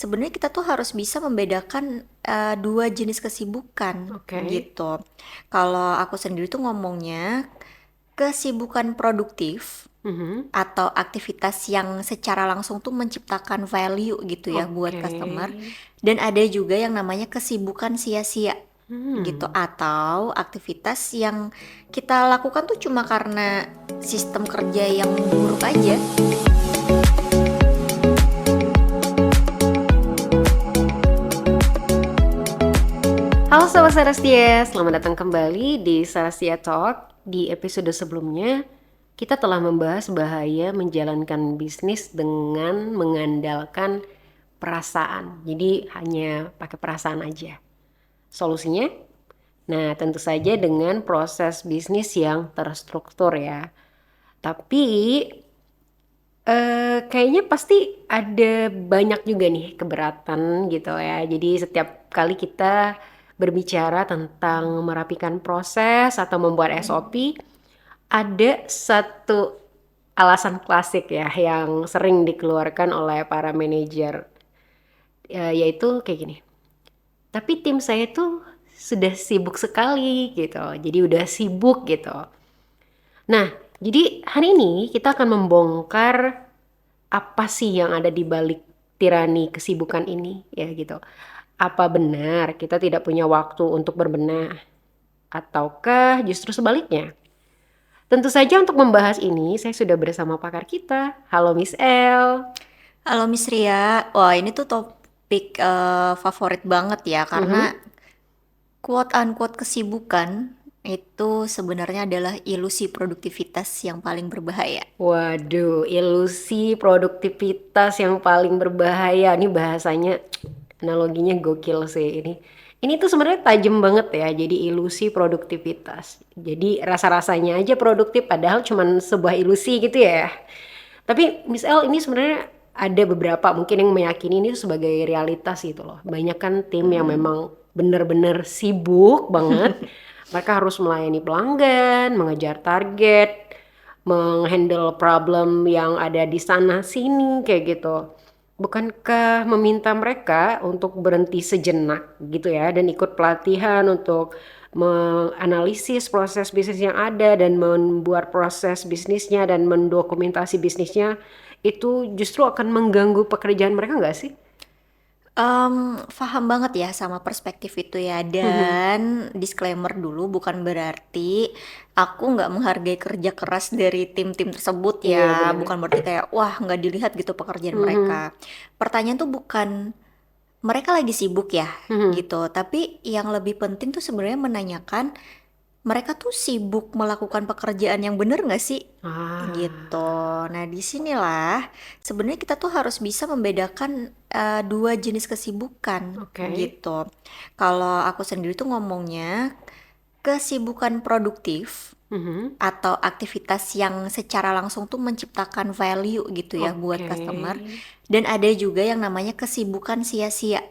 sebenarnya kita tuh harus bisa membedakan, 2 jenis kesibukan, Oke. gitu. Kalau aku sendiri tuh ngomongnya, kesibukan produktif Mhm. atau aktivitas yang secara langsung tuh menciptakan value gitu ya buat Oke. customer, dan ada juga yang namanya kesibukan sia-sia, gitu. Hmm. Atau aktivitas yang kita lakukan tuh cuma karena sistem kerja yang buruk aja. Halo Sobat Sarastia, selamat datang kembali di Sarastia Talk. Di episode sebelumnya, kita telah membahas bahaya menjalankan bisnis dengan mengandalkan perasaan. Jadi hanya pakai perasaan aja. Solusinya? Nah, tentu saja dengan proses bisnis yang terstruktur ya. Tapi kayaknya pasti ada banyak juga nih keberatan gitu ya. Jadi setiap kali kita berbicara tentang merapikan proses atau membuat SOP, ada satu alasan klasik ya yang sering dikeluarkan oleh para manajer, yaitu kayak gini. Tapi tim saya tuh sudah sibuk sekali gitu. Jadi udah sibuk gitu. Nah, jadi hari ini kita akan membongkar apa sih yang ada di balik tirani kesibukan ini ya gitu. Apa benar kita tidak punya waktu untuk berbenah? Ataukah justru sebaliknya? Tentu saja untuk membahas ini saya sudah bersama pakar kita. Halo Miss El. Halo Miss Ria, wah ini tuh topik favorit banget ya, karena Mhm. quote unquote kesibukan itu sebenarnya adalah ilusi produktivitas yang paling berbahaya. Waduh, ilusi produktivitas yang paling berbahaya. Ini bahasanya, analoginya gokil sih ini. Ini tuh sebenarnya tajam banget ya, jadi ilusi produktivitas. Jadi rasa-rasanya aja produktif, padahal cuman sebuah ilusi gitu ya. Tapi Miss L ini sebenarnya ada beberapa mungkin yang meyakini ini sebagai realitas gitu loh. Banyak kan tim yang Mm-mm. memang bener-bener sibuk banget. Mereka harus melayani pelanggan, mengejar target, menghandle problem yang ada di sana sini kayak gitu. Bukankah meminta mereka untuk berhenti sejenak gitu ya dan ikut pelatihan untuk menganalisis proses bisnis yang ada dan membuat proses bisnisnya dan mendokumentasi bisnisnya itu justru akan mengganggu pekerjaan mereka nggak sih? Paham banget ya sama perspektif itu ya, dan disclaimer dulu, bukan berarti aku nggak menghargai kerja keras dari tim-tim tersebut Iya ya, benar. bukan berarti kayak wah nggak dilihat gitu pekerjaan Mhm. mereka. Pertanyaan tuh bukan mereka lagi sibuk ya Mhm. gitu, tapi yang lebih penting tuh sebenarnya menanyakan mereka tuh sibuk melakukan pekerjaan yang bener nggak sih? Gitu. Ah, Nah, disinilah sebenarnya kita tuh harus bisa membedakan 2 jenis kesibukan oke. gitu. Kalau aku sendiri tuh ngomongnya kesibukan produktif Mhm. atau aktivitas yang secara langsung tuh menciptakan value gitu ya buat Oke. customer, dan ada juga yang namanya kesibukan sia-sia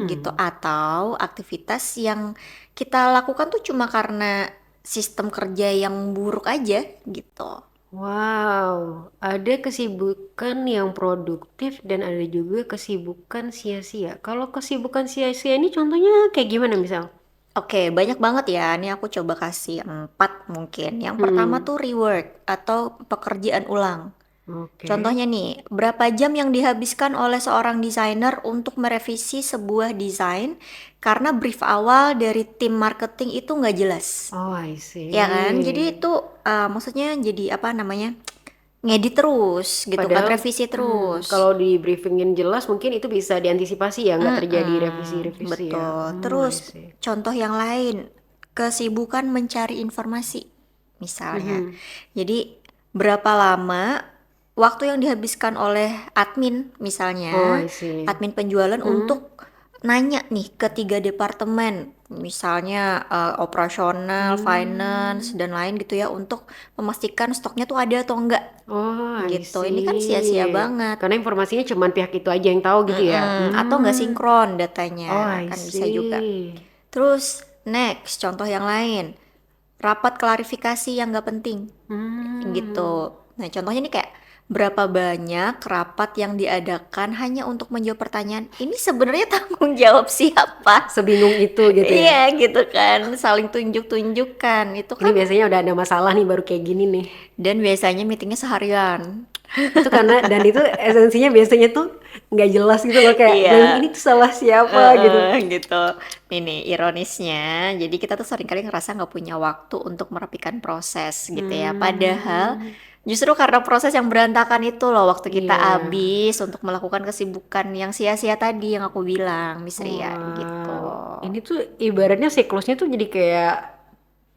gitu, Hmm. atau aktivitas yang kita lakukan tuh cuma karena sistem kerja yang buruk aja gitu. Wow, ada kesibukan yang produktif dan ada juga kesibukan sia-sia. Kalau kesibukan sia-sia ini contohnya kayak gimana misal? Oke, banyak banget ya. Ini aku coba kasih 4 mungkin. Yang pertama Hmm. tuh rework atau pekerjaan ulang. Oke. Contohnya nih, berapa jam yang dihabiskan oleh seorang desainer untuk merevisi sebuah desain karena brief awal dari tim marketing itu nggak jelas. Oh, I Ya kan? Jadi see. itu maksudnya jadi apa namanya? Ngedit terus gitu kan, Padahal, revisi terus. kalau di briefingin jelas mungkin itu bisa diantisipasi ya, nggak terjadi revisi-revisi ya. Betul. I Terus see. contoh yang lain, kesibukan mencari informasi misalnya. Mhm. Jadi berapa lama waktu yang dihabiskan oleh admin Oh, misalnya, I see. admin penjualan Mhm. untuk nanya nih ke 3 departemen, misalnya operasional, finance, Hmm. dan lain gitu ya, untuk memastikan stoknya tuh ada atau enggak Oh, I gitu. Ini kan sia-sia see. banget. Karena informasinya cuma pihak itu aja yang tahu gitu ya. Atau nggak Hmm. sinkron Oh, datanya, I kan bisa juga. see. Terus next, contoh yang lain, rapat klarifikasi yang nggak penting Hmm. gitu. Nah, contohnya nih kayak Berapa banyak rapat yang diadakan hanya untuk menjawab pertanyaan, ini sebenarnya tanggung jawab siapa? Sebingung itu gitu ya. Iya gitu kan, saling tunjuk-tunjukkan itu Ini kan, biasanya udah ada masalah nih baru kayak gini nih. dan biasanya meetingnya seharian. Itu karena dan itu esensinya biasanya tuh nggak jelas gitu loh kayak dan Iya, ini tuh salah siapa gitu. gitu. Ini ironisnya, jadi kita tuh seringkali ngerasa nggak punya waktu untuk merapikan proses gitu ya. Padahal Hmm, justru karena proses yang berantakan itu loh waktu kita iya. habis untuk melakukan kesibukan yang sia-sia tadi yang aku bilang, Miss Ria, gitu. Wow, ini tuh ibaratnya siklusnya tuh jadi kayak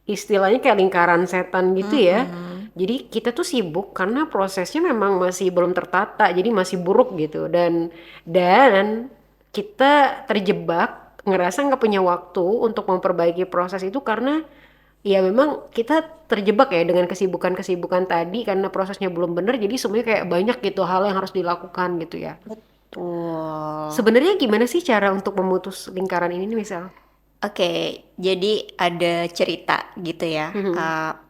istilahnya kayak lingkaran setan gitu ya. Mm-mm. Jadi kita tuh sibuk karena prosesnya memang masih belum tertata, jadi masih buruk gitu. Dan kita terjebak ngerasa nggak punya waktu untuk memperbaiki proses itu karena ya memang kita terjebak ya dengan kesibukan-kesibukan tadi karena prosesnya belum benar. Jadi semuanya kayak banyak gitu hal yang harus dilakukan gitu ya. Betul. Sebenarnya gimana sih cara untuk memutus lingkaran ini nih, misal? Oke, jadi ada cerita gitu ya, Mhm.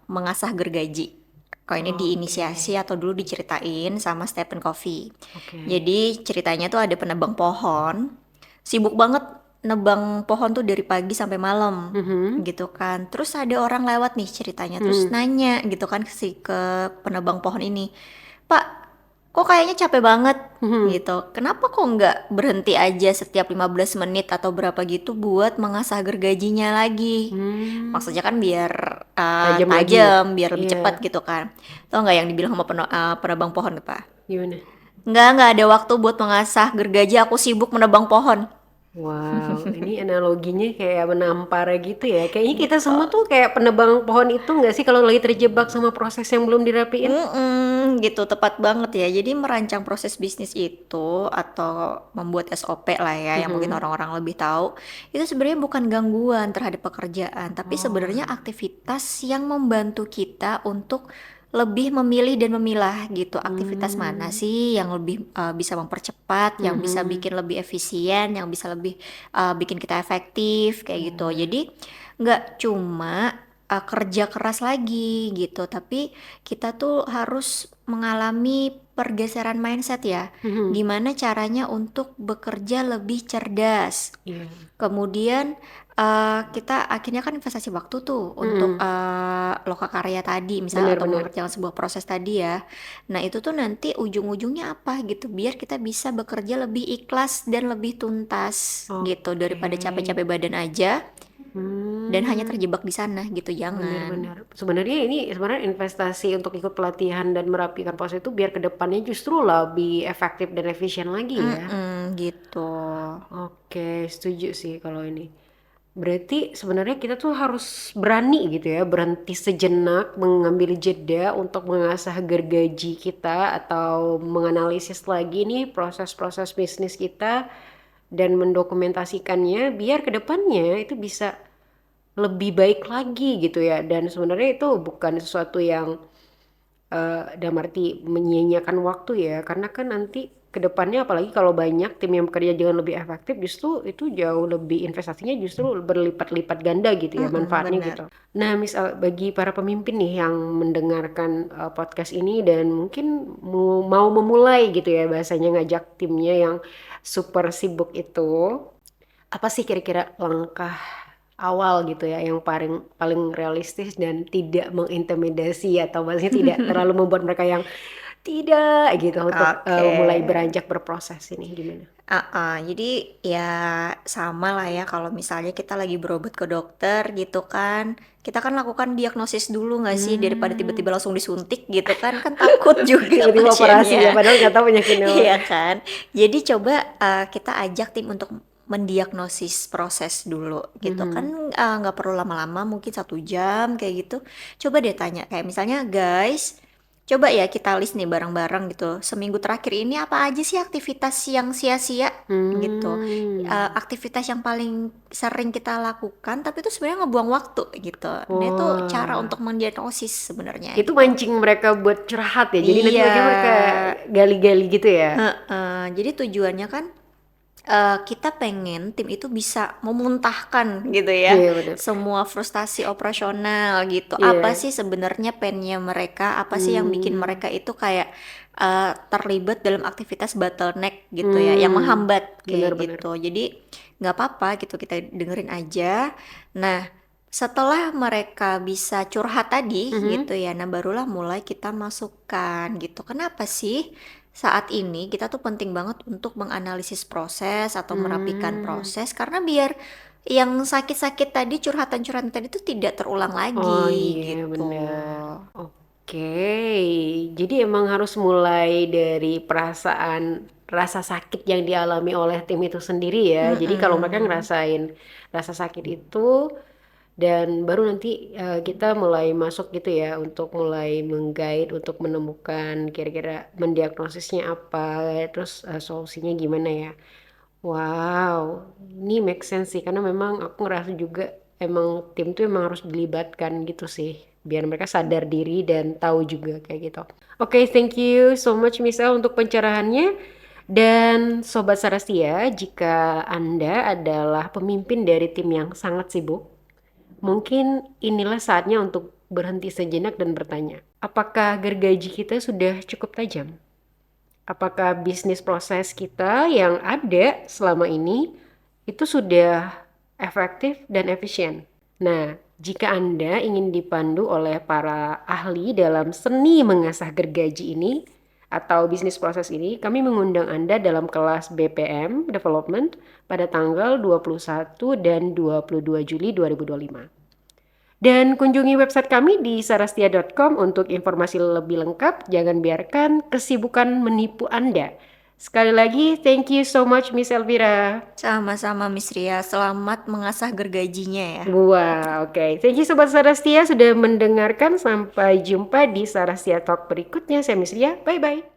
mengasah gergaji. Kalau ini Oke, diinisiasi atau dulu diceritain sama Stephen Covey. oke. Jadi ceritanya tuh ada penebang pohon, sibuk banget nebang pohon tuh dari pagi sampai malam Mhm. gitu kan. Terus ada orang lewat nih ceritanya, terus Mhm. nanya gitu kan ke penebang pohon ini, Pak, kok kayaknya capek banget Mhm. gitu. Kenapa kok nggak berhenti aja setiap 15 menit atau berapa gitu buat mengasah gergajinya lagi? Hmm, Maksudnya kan biar tajam lagi ya? tajam, biar lebih Iya, cepat gitu kan. Tahu nggak yang dibilang sama penebang pohon tuh, Pak? gimana? Nggak ada waktu buat mengasah gergaji, aku sibuk menebang pohon. Wow, ini analoginya kayak menampar gitu ya. Kayaknya kita Gitu. semua tuh kayak penebang pohon itu nggak sih kalau lagi terjebak sama proses yang belum dirapiin? Gitu, tepat banget ya. Jadi merancang proses bisnis itu atau membuat SOP lah ya, yang mungkin Mhm. orang-orang lebih tahu, itu sebenarnya bukan gangguan terhadap pekerjaan, tapi sebenarnya Oh, aktivitas yang membantu kita untuk lebih memilih dan memilah gitu. Aktivitas mana hmm, sih yang lebih bisa mempercepat, yang bisa mhm. bikin lebih efisien, yang bisa lebih bikin kita efektif kayak gitu. Oh, Jadi nggak cuma kerja keras lagi gitu, tapi kita tuh harus mengalami pergeseran mindset ya. mhm. Gimana caranya untuk bekerja lebih cerdas. Iya, Kemudian kita akhirnya kan investasi waktu tuh untuk mhm. lokakarya tadi misalnya atau Benar-benar. mengerjakan sebuah proses tadi ya. Nah, itu tuh nanti ujung-ujungnya apa gitu biar kita bisa bekerja lebih ikhlas dan lebih tuntas gitu Oke. daripada capek-capek badan aja dan hanya Hmm. terjebak di sana gitu. Jangan. Benar-benar. Sebenarnya ini sebenarnya investasi untuk ikut pelatihan dan merapikan proses itu biar kedepannya justru lebih efektif dan efisien lagi ya. Gitu. Oke, setuju sih kalau ini. Berarti sebenarnya kita tuh harus berani gitu ya, berhenti sejenak, mengambil jeda untuk mengasah gergaji kita atau menganalisis lagi nih proses-proses bisnis kita dan mendokumentasikannya biar kedepannya itu bisa lebih baik lagi gitu ya. Dan sebenarnya itu bukan sesuatu yang dalam arti menyia-nyiakan waktu ya, karena kan nanti kedepannya apalagi kalau banyak tim yang bekerja dengan lebih efektif justru itu jauh lebih investasinya justru berlipat-lipat ganda gitu ya manfaatnya Bener. gitu. Nah, misal bagi para pemimpin nih yang mendengarkan podcast ini dan mungkin mau memulai gitu ya bahasanya ngajak timnya yang super sibuk itu, apa sih kira-kira langkah awal gitu ya yang paling paling realistis dan tidak mengintimidasi atau maksudnya tidak terlalu membuat mereka yang tidak gitu untuk Oke. mulai beranjak berproses ini gimana? Jadi ya sama lah ya kalau misalnya kita lagi berobat ke dokter gitu kan, kita kan lakukan diagnosis dulu nggak sih daripada Hmm, tiba-tiba langsung disuntik gitu kan, kan takut juga tiba-tiba operasi ya pasiennya. padahal nggak tahu penyakitnya apa. Iya kan? Jadi coba kita ajak tim untuk mendiagnosis proses dulu gitu Mhm. kan, nggak perlu lama-lama mungkin 1 jam kayak gitu. Coba deh tanya kayak misalnya, guys, coba ya kita list nih bareng-bareng gitu. Seminggu terakhir ini apa aja sih aktivitas yang sia-sia gitu. Hmm. Aktivitas yang paling sering kita lakukan tapi itu sebenarnya ngebuang waktu gitu. Nah itu cara Wah, untuk mendiagnosis sebenarnya itu gitu. mancing mereka buat curhat ya. Jadi nanti Iya, mereka gali-gali gitu ya. heeh. Jadi tujuannya kan kita pengen tim itu bisa memuntahkan gitu ya, Iya bener. semua frustasi operasional gitu. Apa Iya. sih sebenarnya pain-nya mereka, apa sih yang bikin Hmm. mereka itu kayak, terlibat dalam aktivitas bottleneck gitu ya, yang Hmm. menghambat Bener kayak bener. gitu. Jadi nggak apa-apa gitu, kita dengerin aja. Nah, setelah mereka bisa curhat tadi Mhm. gitu ya, nah barulah mulai kita masukkan gitu. Kenapa sih saat ini kita tuh penting banget untuk menganalisis proses atau merapikan Mmm. proses, karena biar yang sakit-sakit tadi, curhatan-curhatan tadi itu tidak terulang Oh lagi iya gitu. bener. Oke. Jadi emang harus mulai dari perasaan rasa sakit yang dialami oleh tim itu sendiri ya. Jadi kalau mereka Mhm. ngerasain rasa sakit itu dan baru nanti, kita mulai masuk gitu ya untuk mulai meng-guide untuk menemukan kira-kira mendiagnosisnya apa, terus, solusinya gimana ya. Wow, ini make sense sih karena memang aku ngerasa juga emang tim tuh emang harus dilibatkan gitu sih, biar mereka sadar diri dan tahu juga kayak gitu. Oke, thank you so much Misal untuk pencerahannya. Dan Sobat Sarastia, jika Anda adalah pemimpin dari tim yang sangat sibuk, mungkin inilah saatnya untuk berhenti sejenak dan bertanya, apakah gergaji kita sudah cukup tajam? Apakah bisnis proses kita yang ada selama ini itu sudah efektif dan efisien? Nah, jika Anda ingin dipandu oleh para ahli dalam seni mengasah gergaji ini atau bisnis proses ini, kami mengundang Anda dalam kelas BPM Development pada tanggal 21 dan 22 Juli 2025. Dan kunjungi website kami di sarastia.com untuk informasi lebih lengkap. Jangan biarkan kesibukan menipu Anda. Sekali lagi, thank you so much Miss Elvira. Sama-sama Miss Ria, selamat mengasah gergajinya ya. Wah, oke. Thank you Sobat Sarastia sudah mendengarkan. Sampai jumpa di Sarastia Talk berikutnya. Saya Miss Ria. Bye-bye.